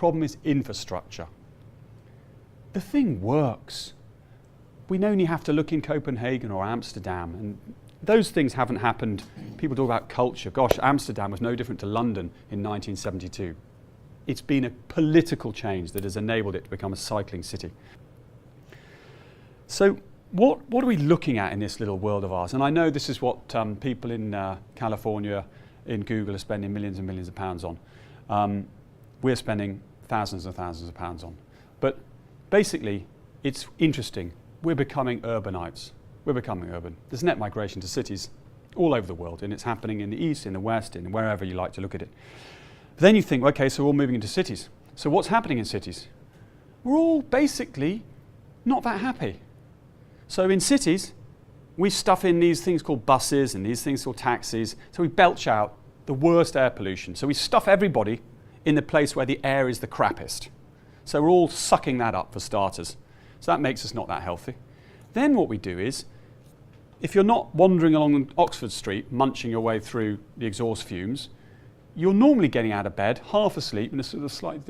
problem is infrastructure. The thing works. We only have to look in Copenhagen or Amsterdam, and those things haven't happened. People talk about culture. Gosh, Amsterdam was no different to London in 1972. It's been a political change that has enabled it to become a cycling city. So what are we looking at in this little world of ours? And I know this is what people in California, in Google, are spending millions and millions of pounds on. We're spending thousands and thousands of pounds on. But basically, it's interesting. We're becoming urbanites. We're becoming urban. There's net migration to cities all over the world, and it's happening in the east, in the west, in wherever you like to look at it. But then you think, okay, so we're all moving into cities. So what's happening in cities? We're all basically not that happy. So in cities, we stuff in these things called buses and these things called taxis. So we belch out the worst air pollution. So we stuff everybody in the place where the air is the crappiest. So we're all sucking that up for starters. So that makes us not that healthy. Then what we do is, if you're not wandering along Oxford Street, munching your way through the exhaust fumes, you're normally getting out of bed, half asleep, in a sort of slight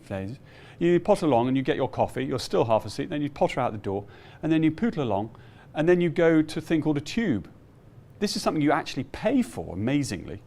phase. You potter along and you get your coffee, you're still half asleep, then you potter out the door, and then you pootle along, and then you go to a thing called a tube. This is something you actually pay for, amazingly.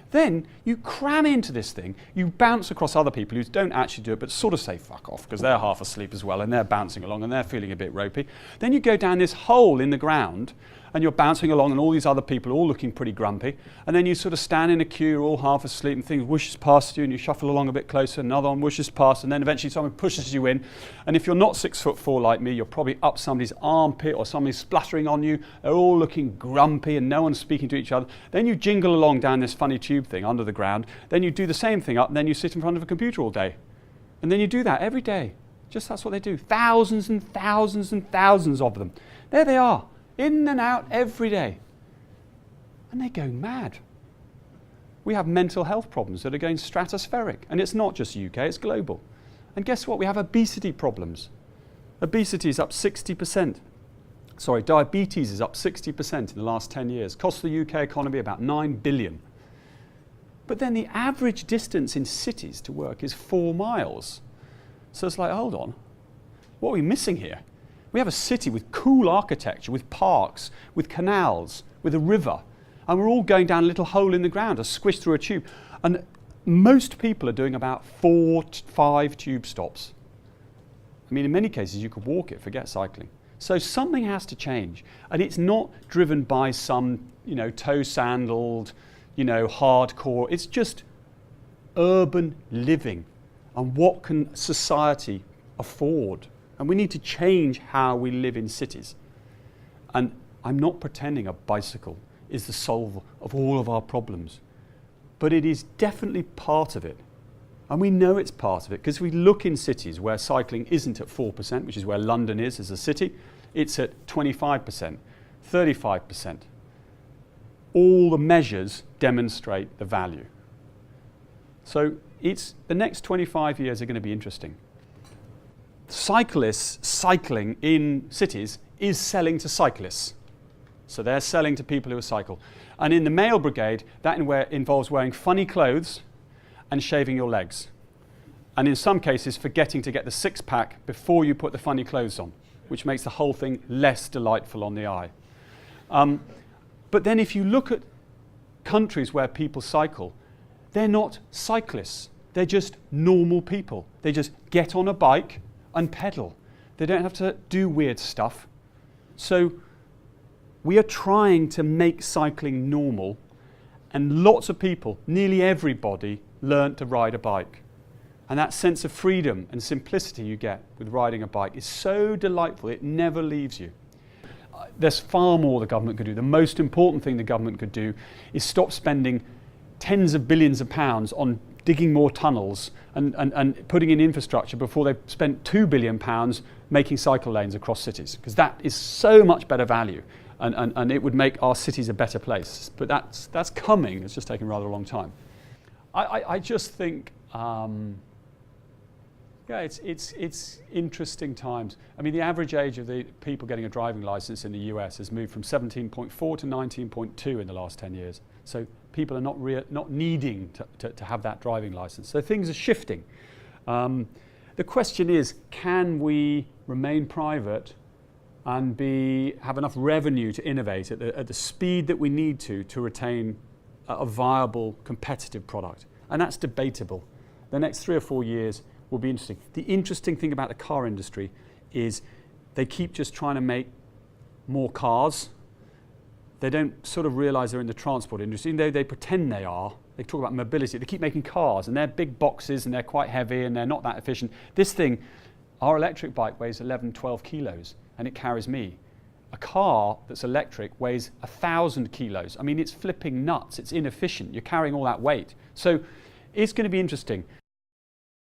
Then you cram into this thing, you bounce across other people who don't actually do it, but sort of say fuck off, because they're half asleep as well, and they're bouncing along, and they're feeling a bit ropey. Then you go down this hole in the ground, and you're bouncing along, and all these other people are all looking pretty grumpy, and then you sort of stand in a queue, you're all half asleep, and things whooshes past you, and you shuffle along a bit closer, another one whooshes past, and then eventually someone pushes you in, and if you're not 6'4" like me, you're probably up somebody's armpit, or somebody's splattering on you, they're all looking grumpy, and no one's speaking to each other. Then you jingle along down this funny tube thing under the ground, then you do the same thing up, and then you sit in front of a computer all day. And then you do that every day. Just that's what they do. Thousands and thousands and thousands of them. There they are, in and out every day. And they're going mad. We have mental health problems that are going stratospheric. And it's not just UK, it's global. And guess what? We have obesity problems. Obesity is up 60%. Sorry, diabetes is up 60% in the last 10 years. Cost the UK economy about 9 billion. But then the average distance in cities to work is 4 miles. So it's like, hold on, what are we missing here? We have a city with cool architecture, with parks, with canals, with a river, and we're all going down a little hole in the ground, a squish through a tube. And most people are doing about 4 to 5 tube stops. I mean, in many cases, you could walk it, forget cycling. So something has to change, and it's not driven by some, toe-sandaled, hardcore. It's just urban living, and what can society afford? And we need to change how we live in cities. And I'm not pretending a bicycle is the solve of all of our problems, but it is definitely part of it. And we know it's part of it because we look in cities where cycling isn't at 4%, which is where London is as a city, it's at 25%, 35%. All the measures demonstrate the value. So the next 25 years are going to be interesting. Cyclists cycling in cities is selling to cyclists. So they're selling to people who cycle. And in the male brigade, that involves wearing funny clothes and shaving your legs. And in some cases, forgetting to get the six-pack before you put the funny clothes on, which makes the whole thing less delightful on the eye. But then if you look at countries where people cycle, they're not cyclists. They're just normal people. They just get on a bike and pedal. They don't have to do weird stuff. So we are trying to make cycling normal, and lots of people, nearly everybody, learnt to ride a bike. And that sense of freedom and simplicity you get with riding a bike is so delightful, it never leaves you. There's far more the government could do. The most important thing the government could do is stop spending tens of billions of pounds on digging more tunnels and putting in infrastructure before they've spent £2 billion making cycle lanes across cities, because that is so much better value, and it would make our cities a better place. But that's coming. It's just taking rather a long time. I just think, it's interesting times. I mean, the average age of the people getting a driving license in the US has moved from 17.4 to 19.2 in the last 10 years. So people are not needing to have that driving license. So things are shifting. The question is, can we remain private and have enough revenue to innovate at the speed that we need to retain a viable, competitive product? And that's debatable. The next 3 or 4 years will be interesting. The interesting thing about the car industry is they keep just trying to make more cars. They don't sort of realize they're in the transport industry, even though they pretend they are. They talk about mobility. They keep making cars, and they're big boxes, and they're quite heavy, and they're not that efficient. This thing, our electric bike weighs 11, 12 kilos, and it carries me. A car that's electric weighs 1,000 kilos. I mean, it's flipping nuts. It's inefficient. You're carrying all that weight. So it's going to be interesting.